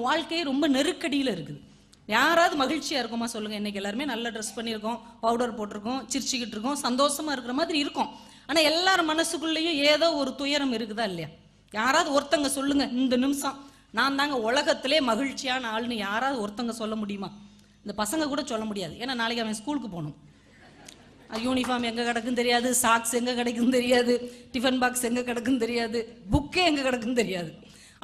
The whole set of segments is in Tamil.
வாழ்க்கையே ரொம்ப நெருக்கடியில் இருக்குது. யாராவது மகிழ்ச்சியாக இருக்குமா சொல்லுங்கள்? இன்றைக்கி எல்லாருமே நல்ல ட்ரெஸ் பண்ணியிருக்கோம், பவுடர் போட்டிருக்கோம், சிரிச்சுக்கிட்டு இருக்கோம், சந்தோஷமாக இருக்கிற மாதிரி இருக்கும். ஆனால் எல்லார் மனசுக்குள்ளேயும் ஏதோ ஒரு துயரம் இருக்குதா இல்லையா? யாராவது ஒருத்தங்க சொல்லுங்கள், இந்த நிமிஷம் நான் தாங்க உலகத்திலே மகிழ்ச்சியான ஆள்னு யாராவது ஒருத்தங்க சொல்ல முடியுமா? இந்த பசங்க கூட சொல்ல முடியாது. ஏன்னா நாளைக்கு அவன் ஸ்கூலுக்கு போகணும். யூனிஃபார்ம் எங்கே கிடக்குன்னு தெரியாது, சாக்ஸ் எங்கே கிடைக்குன்னு தெரியாது, டிஃபன் பாக்ஸ் எங்கே கிடக்குன்னு தெரியாது, புக்கே எங்கே கிடக்குன்னு தெரியாது.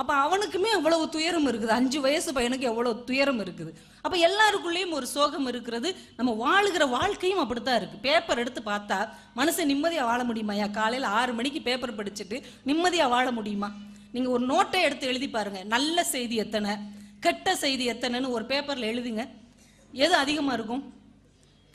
அப்போ அவனுக்குமே அவ்வளவு துயரம் இருக்குது. 5 வயசு பையனுக்கு எவ்வளோ துயரம் இருக்குது. அப்போ எல்லாருக்குள்ளேயும் ஒரு சோகம் இருக்கிறது. நம்ம வாழுகிற வாழ்க்கையும் அப்படித்தான் இருக்குது. பேப்பர் எடுத்து பார்த்தா மனுஷன் நிம்மதியாக வாழ முடியுமாயா? காலையில் 6 மணிக்கு பேப்பர் படிச்சுட்டு நிம்மதியாக வாழ முடியுமா? நீங்கள் ஒரு நோட்டை எடுத்து எழுதி பாருங்கள், நல்ல செய்தி எத்தனை, கெட்ட செய்தி எத்தனைன்னு ஒரு பேப்பரில் எழுதுங்க. எது அதிகமாக இருக்கும்?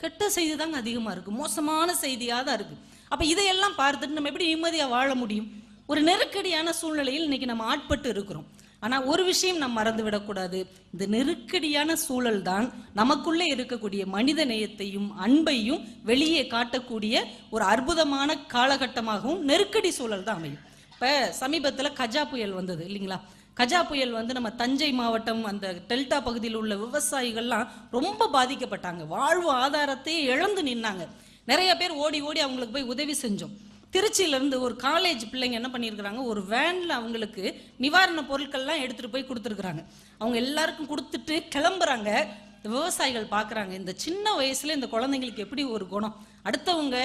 கெட்ட செய்தி தாங்க அதிகமாக இருக்குது, மோசமான செய்தியாக தான் இருக்குது. அப்போ இதையெல்லாம் பார்த்துட்டு நம்ம எப்படி நிம்மதியாக வாழ முடியும்? ஒரு நெருக்கடியான சூழ்நிலையில் இன்னைக்கு நம்ம ஆட்பட்டு இருக்கிறோம். ஆனால் ஒரு விஷயம் நம்ம மறந்து விடக்கூடாது. இந்த நெருக்கடியான சூழல் தான் நமக்குள்ளே இருக்கக்கூடிய மனித நேயத்தையும் அன்பையும் வெளியே காட்டக்கூடிய ஒரு அற்புதமான காலகட்டமாகவும் நெருக்கடி சூழல் தான் அமையும். இப்போ சமீபத்தில் கஜா புயல் வந்தது இல்லைங்களா? கஜா புயல் வந்து நம்ம தஞ்சை மாவட்டம் அந்த டெல்டா பகுதியில் உள்ள விவசாயிகள்லாம் ரொம்ப பாதிக்கப்பட்டாங்க. வாழ்வு ஆதாரத்தையே இழந்து நின்னாங்க. நிறைய பேர் ஓடி ஓடி அவங்களுக்கு போய் உதவி செஞ்சோம். திருச்சியிலேருந்து ஒரு காலேஜ் பிள்ளைங்க என்ன பண்ணியிருக்கிறாங்க, ஒரு வேனில் அவங்களுக்கு நிவாரண பொருட்கள்லாம் எடுத்துகிட்டு போய் கொடுத்துருக்குறாங்க. அவங்க எல்லாருக்கும் கொடுத்துட்டு கிளம்புறாங்க. விவசாயிகள் பார்க்குறாங்க, இந்த சின்ன வயசுல இந்த குழந்தைங்களுக்கு எப்படி ஒரு குணம், அடுத்தவங்க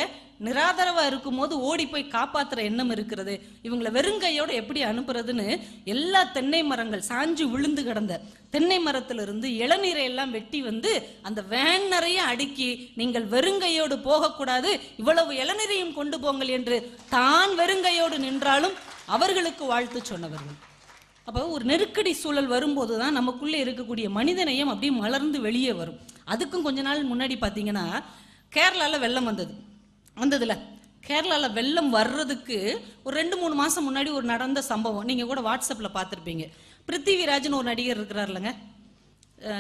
நிராதரவாக இருக்கும்போது ஓடி போய் காப்பாற்றுற எண்ணம் இருக்கிறது, இவங்களை வெறுங்கையோடு எப்படி அனுப்புறதுன்னு எல்லா தென்னை மரங்கள் சாஞ்சு விழுந்து கிடந்த தென்னை மரத்திலிருந்து இளநீரை எல்லாம் வெட்டி வந்து அந்த வேன் நிறைய அடுக்கி, நீங்கள் வெறுங்கையோடு போகக்கூடாது, இவ்வளவு இளநீரையும் கொண்டு போங்கள் என்று தான் வெறுங்கையோடு நின்றாலும் அவர்களுக்கு வாழ்த்து சொன்னவர்கள். அப்போ ஒரு நெருக்கடி சூழல் வரும்போது தான் நமக்குள்ளே இருக்கக்கூடிய மனிதநேயம் அப்படியே மலர்ந்து வெளியே வரும். அதுக்கும் கொஞ்ச நாள் முன்னாடி பார்த்தீங்கன்னா கேரளாவில் வெள்ளம் வந்ததுல கேரளாவில் வெள்ளம் வர்றதுக்கு ஒரு 2-3 மாதம் முன்னாடி ஒரு நடந்த சம்பவம் நீங்கள் கூட வாட்ஸ்அப்பில் பார்த்துருப்பீங்க. பிருத்திவிராஜ்னு ஒரு நடிகர் இருக்கிறார் இல்லைங்க,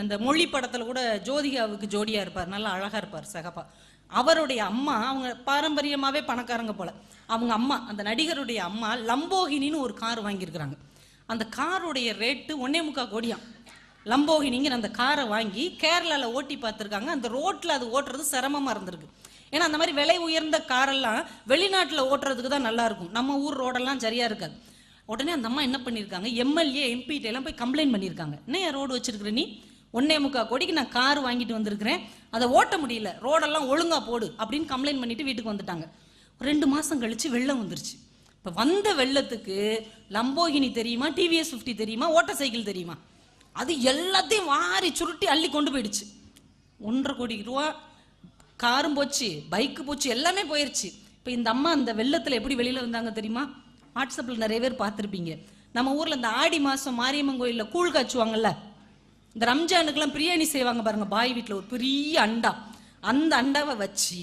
இந்த மொழி படத்தில் கூட ஜோதிகாவுக்கு ஜோடியாக இருப்பார், நல்லா அழகாக இருப்பார் சகப்பா. அவருடைய அம்மா, அவங்க பாரம்பரியமாகவே பணக்காரங்க போல, அவங்க அம்மா, அந்த நடிகருடைய அம்மா லம்போகினின்னு ஒரு கார் வாங்கியிருக்கிறாங்க. அந்த காருடைய ரேட்டு 1.25 கோடியாம். லம்போகினிங்கிற அந்த காரை வாங்கி கேரளாவில் ஓட்டி பார்த்துருக்காங்க. அந்த ரோட்டில் அது ஓட்டுறது சிரமமாக இருந்திருக்கு. ஏன்னா அந்த மாதிரி விலை உயர்ந்த காரெல்லாம் வெளிநாட்டில் ஓட்டுறதுக்கு தான் நல்லா இருக்கும், நம்ம ஊர் ரோடெல்லாம் சரியாக இருக்காது. உடனே அந்த அம்மா என்ன பண்ணியிருக்காங்க, எம்எல்ஏ எம்பிட்ட எல்லாம் போய் கம்ப்ளைண்ட் பண்ணியிருக்காங்க. என்ன ரோடு வச்சிருக்கிற நீ, 1.25 கோடிக்கு நான் கார் வாங்கிட்டு வந்திருக்கிறேன், அதை ஓட்ட முடியல, ரோடெல்லாம் ஒழுங்காக போடு அப்படின்னு கம்ப்ளைண்ட் பண்ணிட்டு வீட்டுக்கு வந்துட்டாங்க. 2 மாதம் கழிச்சு வெள்ளம் வந்துருச்சு. இப்போ வந்த வெள்ளத்துக்கு லம்போகினி தெரியுமா, டிவிஎஸ் 50 தெரியுமா, ஓட்ட சைக்கிள் தெரியுமா, அது எல்லாத்தையும் வாரி சுருட்டி அள்ளி கொண்டு போயிடுச்சு. 1.5 கோடி ரூபா காரும் போச்சு, பைக்கு போச்சு, எல்லாமே போயிடுச்சு. இப்போ இந்த அம்மா அந்த வெள்ளத்தில் எப்படி வெளியில் வந்தாங்க தெரியுமா? வாட்ஸ்அப்பில் நிறைய பேர் பார்த்துருப்பீங்க. நம்ம ஊரில் இந்த ஆடி மாதம் மாரியம்மன் கோயிலில் கூழ் காய்ச்சுவாங்கல்ல, இந்த ரம்ஜானுக்கெல்லாம் பிரியாணி செய்வாங்க பாருங்க, பாய் வீட்டில் ஒரு பெரிய அண்டா, அந்த அண்டாவை வச்சு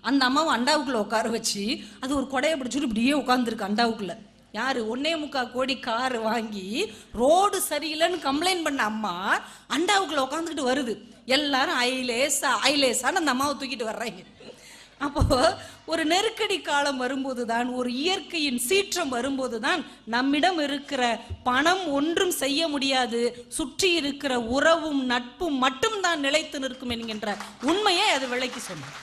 அந்த அம்மாவை அண்டாவுக்குள்ள உட்கார வச்சு அது ஒரு கொடையை பிடிச்சிட்டு இப்படியே உட்காந்துருக்கு அண்டாவுக்குள்ள. யாரு? 1.25 கோடி கார் வாங்கி ரோடு சரியில்லைன்னு கம்ப்ளைண்ட் பண்ண அம்மா அண்டாவுக்குள்ள உட்காந்துக்கிட்டு வருது. எல்லாரும் ஐலேசான்னு அந்த அம்மாவை தூக்கிட்டு வர்றாங்க. அப்போ ஒரு நெருக்கடி காலம் வரும்போது தான், ஒரு இயற்கையின் சீற்றம் வரும்போது தான் நம்மிடம் இருக்கிற பணம் ஒன்றும் செய்ய முடியாது, சுற்றி இருக்கிற உறவும் நட்பும் மட்டும்தான் நிலைத்து நிற்கும் என்கின்ற உண்மையை அது விளக்கி சொன்னார்.